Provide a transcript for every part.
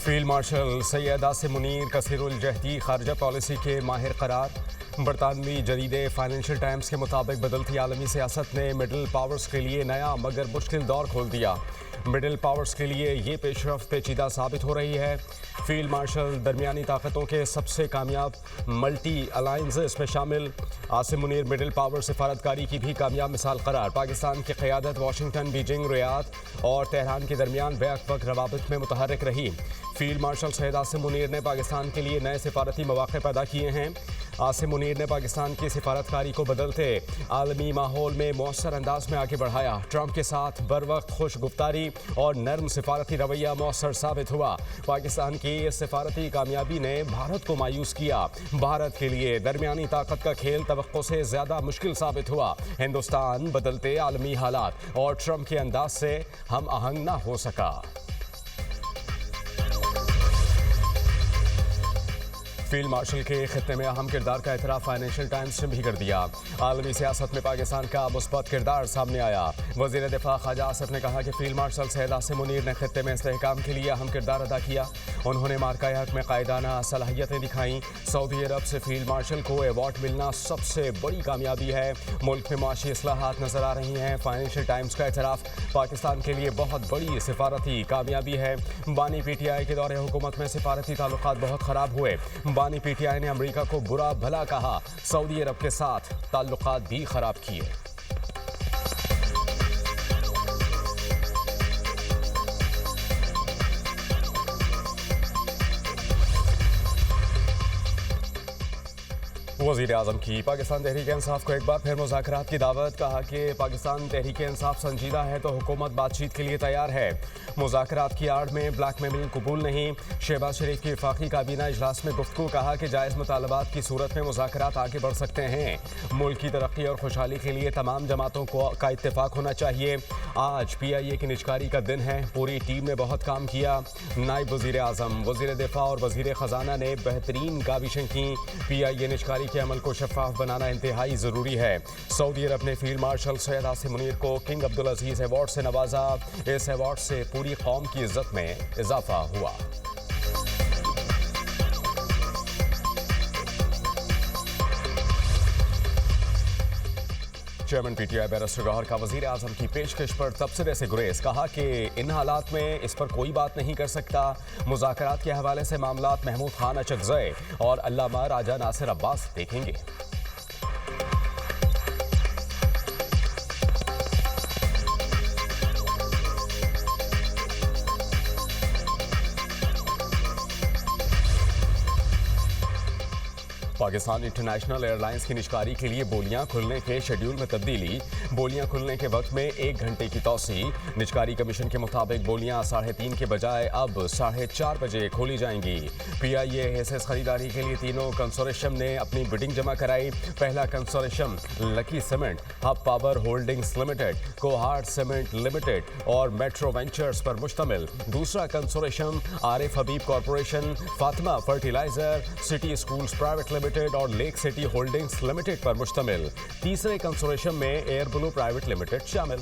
Field marshal Syed Asim Munir कसीरुल जहदी खारजा पॉलिसी के माहिर करार। बरतानवी जरीदे फाइनेंशियल टाइम्स के मुताबिक बदलती आलमी सियासत ने मिडल पावर्स के लिए नया मगर मुश्किल दौर खोल दिया। मिडल पावर्स के लिए ये पेशरफ पेचीदा साबित हो रही है। फील्ड मार्शल दरमियानी ताकतों के सबसे कामयाब मल्टी अलाइंसेस में शामिल। आसिम मुनीर मिडल पावर सिफारतकारी की भी कामयाब मिसाल करार। पाकिस्तान की क़यादत वाशिंगटन, बीजिंग, रियाद और तेहरान के दरमियान बैक-वक्त रवाबित में मुतहर्रिक रही। फील्ड मार्शल सैयद आसिम मुनीर ने पाकिस्तान के लिए नए सिफारती मौक़े पैदा किए हैं। आसिम मुनीर ने पाकिस्तान की सिफारतकारी को बदलते आलमी माहौल में मौसर अंदाज में आगे बढ़ाया। ट्रंप के साथ बर वक्त खुश गुफ्तारी और नर्म सिफारती रवैया मौसर साबित हुआ। पाकिस्तान की इस सिफारती कामयाबी ने भारत को मायूस किया। भारत के लिए दरमियानी ताकत का खेल तवक्को से ज़्यादा मुश्किल साबित हुआ। हिंदुस्तान बदलते आलमी हालात और ट्रंप के अंदाज से हम आहंग न हो सका। फील्ड मार्शल के खित्ते में अहम किरदार का एतराफ़ फाइनेंशियल टाइम्स ने भी कर दिया। आलमी सियासत में पाकिस्तान का मुस्बत किरदार सामने आया। वज़ीर दिफा ख्वाजा आसिफ ने कहा कि फील्ड मार्शल सैयद आसिम मुनीर ने खित्ते में इस्तेहकाम के लिए अहम किरदार अदा किया। उन्होंने मार्का हक में कायदाना सलाहियतें दिखाईं। सऊदी अरब से फील्ड मार्शल को अवार्ड मिलना सबसे बड़ी कामयाबी है। मुल्क में माशी इस्लाहात नजर आ रही हैं। फाइनेंशियल टाइम्स का एतराफ़ पाकिस्तान के लिए बहुत बड़ी सिफारती कामयाबी है। बानी PTI के दौरे हुकूमत में सिफारती ताल्लुकात बहुत ख़राब हुए। बानी PTI ने अमेरिका को बुरा भला कहा। सऊदी अरब के साथ ताल्लुकात भी खराब किए। वज़ीर आज़म की पाकिस्तान तहरीक इंसाफ को एक बार फिर मुज़ाकरात की दावत। कहा कि पाकिस्तान तहरीक इंसाफ संजीदा है तो हुकूमत बातचीत के लिए तैयार है। मुज़ाकरात की आड़ में ब्लैकमेलिंग कबूल नहीं। शहबाज शरीफ की वफाकी काबीना इजलास में गुफ्तगू। कहा कि जायज़ मुतालबात की सूरत में मुज़ाकरात आगे बढ़ सकते हैं। मुल्क की तरक्की और खुशहाली के लिए तमाम जमातों का इत्तेफाक होना चाहिए। आज PIA की निजकारी का दिन है। पूरी टीम ने बहुत काम किया। नायब वज़ीर आज़म, वज़ीर दिफा और वज़ीर ख़जाना ने बेहतरीन काविशें की। PIA निजकारी के अमल को शफाफ बनाना इंतहाई ज़रूरी है। सऊदी अरब ने फील्ड मार्शल सैयद आसिम मुनीर को किंग अब्दुल अजीज़ अवार्ड से नवाजा। इस अवार्ड से पूरी कौम की इज्जत में इजाफा हुआ। चेयरमैन PTI बैरिस्टर गौहर का वज़ीर आज़म की पेशकश पर तबसरे से गुरेज। कहा कि इन हालात में इस पर कोई बात नहीं कर सकता। मुज़ाकरात के हवाले से मामलात महमूद खान अचकज़ई और अल्लामा राजा नासिर अब्बास देखेंगे। पाकिस्तान इंटरनेशनल एयरलाइंस की निजकारी के लिए बोलियां खुलने के शेड्यूल में तब्दीली। बोलियां खुलने के वक्त में 1 घंटे की तोसी। निजकारी कमीशन के मुताबिक बोलियां 3:30 के बजाय अब 4:30 बजे खोली जाएंगी। PIA हेसेस खरीदारी के लिए तीनों कंसोर्शियम ने अपनी बिडिंग जमा कराई। पहला consortium lucky cement, Hub power holdings limited, Kohat cement limited और मेट्रो वेंचर्स पर मुश्तमिल। दूसरा consortium Arif Habib corporation, Fatima fertilizer, city schools private limited और लेक सिटी होल्डिंग्स लिमिटेड पर मुश्तमिल। तीसरे कंसोर्शियम में एयर ब्लू प्राइवेट लिमिटेड शामिल।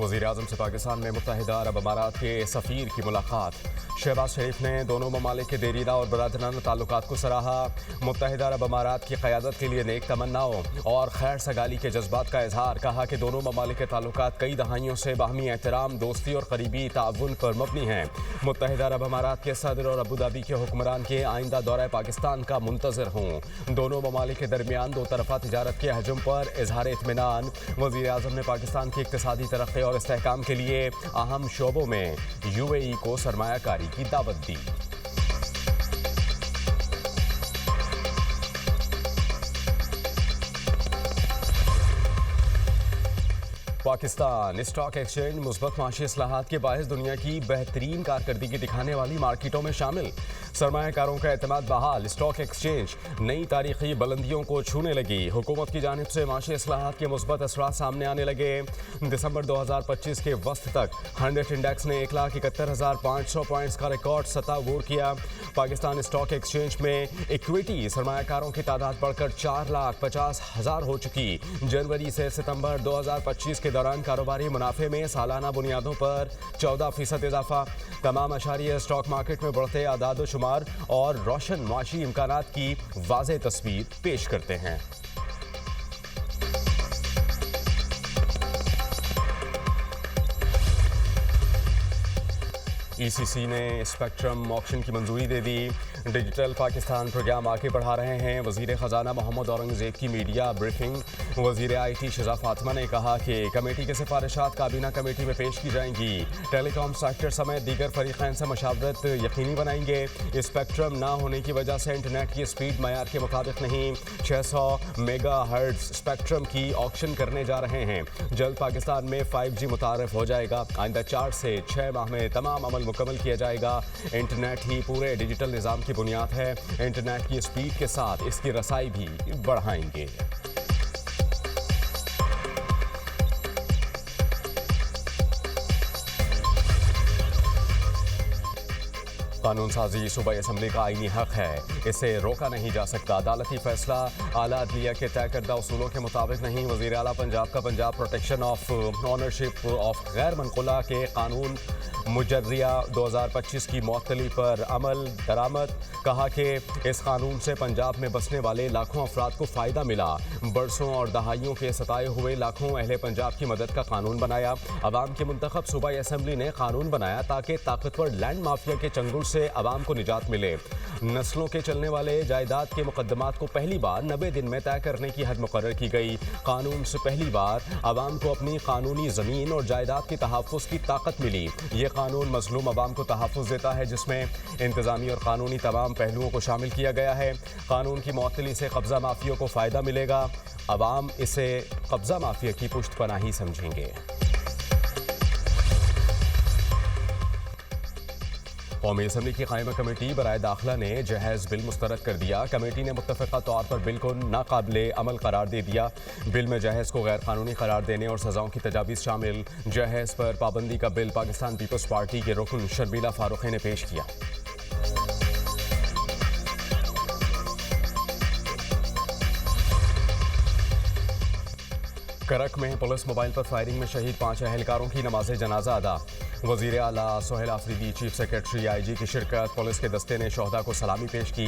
वज़ीर आज़म से पाकिस्तान में मुत्तहिदा अरब अमारात के सफ़ीर की मुलाकात। शहबाज शरीफ ने दोनों ममालिक के देरीदा और बरादराना ताल्लुकात को सराहा। मुत्तहिदा अरब अमारात की क़यादत के लिए नेक तमन्नाओं और खैर सगाली के जज्बात का इजहार। कहा कि दोनों ममालिक के ताल्लुकात कई दहाइयों से बाहमी एहतराम, दोस्ती और करीबी ताउन पर मबनी हैं। मुत्तहिदा अरब अमारात के सदर और अबू धाबी के हुक्मरान के आइंदा दौरा पाकिस्तान का मुंतज़िर हूँ। दोनों ममालिक के दरमियान दो तरफ़ा तिजारत के हजम पर इजहार इत्मीनान। वज़ीर आज़म ने पाकिस्तान की इक़्तिसादी तरक्की और इस्तेहकाम के लिए अहम शोबों में UAE को सरमायाकारी की दावत दी। पाकिस्तान स्टॉक एक्सचेंज मुस्बत माशी इस्लाहात के बायस दुनिया की बेहतरीन कारकर्दगी दिखाने वाली मार्केटों में शामिल। सरमाया कारों का एतमाद बहाल, स्टॉक एक्सचेंज नई तारीखी बुलंदियों को छूने लगी। हुकूमत की जानिब से माशी इस्लाहात के मुस्बत असरात सामने आने लगे। दिसंबर 2025 के वस्त तक 100 इंडेक्स ने 1,71,500 पॉइंट्स का रिकॉर्ड सतह अबूर किया। पाकिस्तान स्टॉक एक्सचेंज में इक्विटी सरमायाकारों की तादाद बढ़कर 4,50,000 हो चुकी। जनवरी से सितंबर 2025 के दौरान कारोबारी मुनाफे में सालाना बुनियादों पर 14% इजाफा। तमाम अशारिया स्टॉक मार्केट में बढ़ते आदाद व शुमार और रोशन माशी इम्कानात की वाज़ेह तस्वीर पेश करते हैं। ECC ने स्पेक्ट्रम ऑक्शन की मंजूरी दे दी। डिजिटल पाकिस्तान प्रोग्राम आगे बढ़ा रहे हैं। वज़ीर ख़जाना मोहम्मद औरंगज़ेब की मीडिया ब्रीफिंग। वज़ीर IT शिजा फातिमा ने कहा कि कमेटी की सिफारिशात काबीना कमेटी में पेश की जाएंगी। टेलीकॉम सेक्टर समेत दीगर फरीक़ैन से मशावरत यकीनी बनाएंगे। स्पेक्ट्रम ना होने की वजह से इंटरनेट की स्पीड मयार के मुताबिक नहीं। 600 मेगा हर्ट्ज़ स्पेक्ट्रम की ऑक्शन करने जा रहे हैं। जल्द पाकिस्तान में 5G मुतारफ हो जाएगा। आइंदा 4 से 6 माह में तमाम अमल मुकम्मल किया जाएगा। इंटरनेट ही पूरे डिजिटल निज़ाम की बुनियाद है। इंटरनेट की स्पीड के साथ इसकी रसाई भी बढ़ाएंगे। कानून साजी सूबाई असम्बली का आईनी हक है, इसे रोका नहीं जा सकता। अदालती फैसला आला अदलिया के तय करदा उसूलों के मुताबिक नहीं। वज़ीर आला पंजाब का Punjab protection of ownership of गैर मनकुला के कानून मुजर्रिया 2025 की मअतली पर अमल दरामद। कहा कि इस कानून से पंजाब में बसने वाले लाखों अफराद को फ़ायदा मिला। बरसों और दहाइयों के सताए हुए लाखों अहले पंजाब की मदद का कानून बनाया। अवाम की मुंतखब सूबाई असम्बली ने कानून बनाया ताकि ताकतवर लैंड माफिया के चंगुल से अवाम को निजात मिले। नस्लों के चलने वाले जायदाद के मुकदमात को पहली बार 90 दिन में तय करने की हद मुकर्रर की गई। कानून से पहली बार अवाम को अपनी कानूनी ज़मीन और जायदाद के तहफ़्फ़ुज़ की ताकत मिली। ये कानून मज़लूम अवाम को तहफ़्फ़ुज़ देता है, जिसमें इंतज़ामी और कानूनी तमाम पहलुओं को शामिल किया गया है। कानून की मअतली से कब्ज़ा माफियों को फ़ायदा मिलेगा। अवाम इसे कब्ज़ा माफिया की पुश्तपनाही समझेंगे। कौमी असम्बली की कायमा कमेटी बराए दाखिला ने जहेज़ बिल मुस्तरद कर दिया। कमेटी ने मुत्तफ़िक़ा तौर पर बिल को नाकाबिले अमल करार दे दिया। बिल में जहेज़ को गैर कानूनी करार देने और सज़ाओं की तजावीज़ शामिल। जहेज़ पर पाबंदी का बिल पाकिस्तान पीपल्स पार्टी के रुकन शर्मिला फारूकी ने पेश किया। करक में पुलिस मोबाइल पर फायरिंग में शहीद 5 अहलकारों की नमाज जनाजा अदा। वज़ीर आला Sohail Afridi, chief secretary IG की शिरकत। पुलिस के दस्ते ने शोहदा को सलामी पेश की।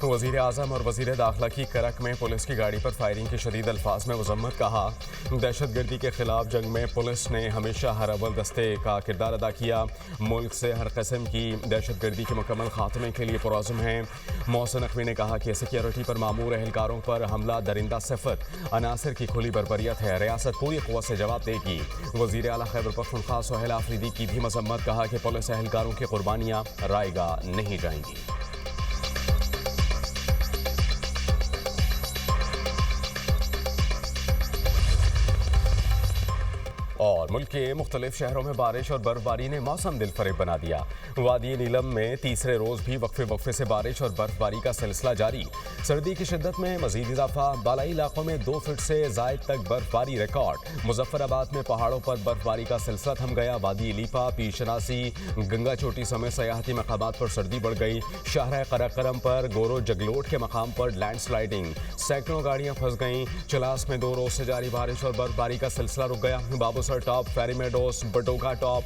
वज़ीर आज़म और वज़ीर दाखिला की करक में पुलिस की गाड़ी पर फायरिंग की शदीद अल्फाज में मज़म्मत। कहा, दहशतगर्दी के खिलाफ जंग में पुलिस ने हमेशा हर अव्वल दस्ते का किरदार अदा किया। मुल्क से हर किस्म की दहशतगर्दी के मुकम्मल खात्मे के लिए पुरअज़्म हैं। मोहसिन नकवी ने कहा कि सिक्योरिटी पर मामूर एहलकारों पर हमला दरिंदा सिफत अनासर की खुली बरबरियत है। रियासत पूरी क़ुव्वत से जवाब देगी। वज़ीर आला खैबर पख्तूनख्वा सोहेल आफरीदी की भी मजम्मत। कहा कि पुलिस एहलकारों की कुर्बानियां रायगा नहीं जाएंगी। और मुल्क के मुख्तलिफ शहरों में बारिश और बर्फबारी ने मौसम दिलफरेब बना दिया। वादी नीलम में तीसरे रोज़ भी वक्फे से बारिश और बर्फबारी का सिलसिला जारी। सर्दी की शिद्दत में मजीद इजाफा। बालाई इलाकों में 2 फीट से ज़ायद तक बर्फबारी रिकॉर्ड। मुजफ्फराबाद में पहाड़ों पर बर्फबारी का सिलसिला थम गया। वादी लीपा, पीरशनासी, गंगा चोटी समेत सयाहती मकामात पर सर्दी बढ़ गई। शाहरा कराकरम पर गोरो जगलोट के मकाम पर लैंड स्लाइडिंग। सैकड़ों गाड़ियाँ फंस गईं। चलास में 2 रोज़ से जारी बारिश और बर्फबारी का सिलसिला रुक गया। बाबूसर टॉप, फेरीमेडोस, बटोका टॉप,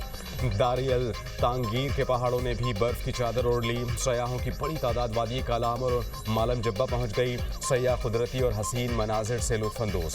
दारियल, तांगीर के पहाड़ों ने भी बर्फ की चादर ओढ़ ली। सयाहों की बड़ी तादाद वादी कालाम और मालम जब्बा पहुंच गई। सयाह कुदरती और हसीन मनाजिर से लुत्फानंदोज।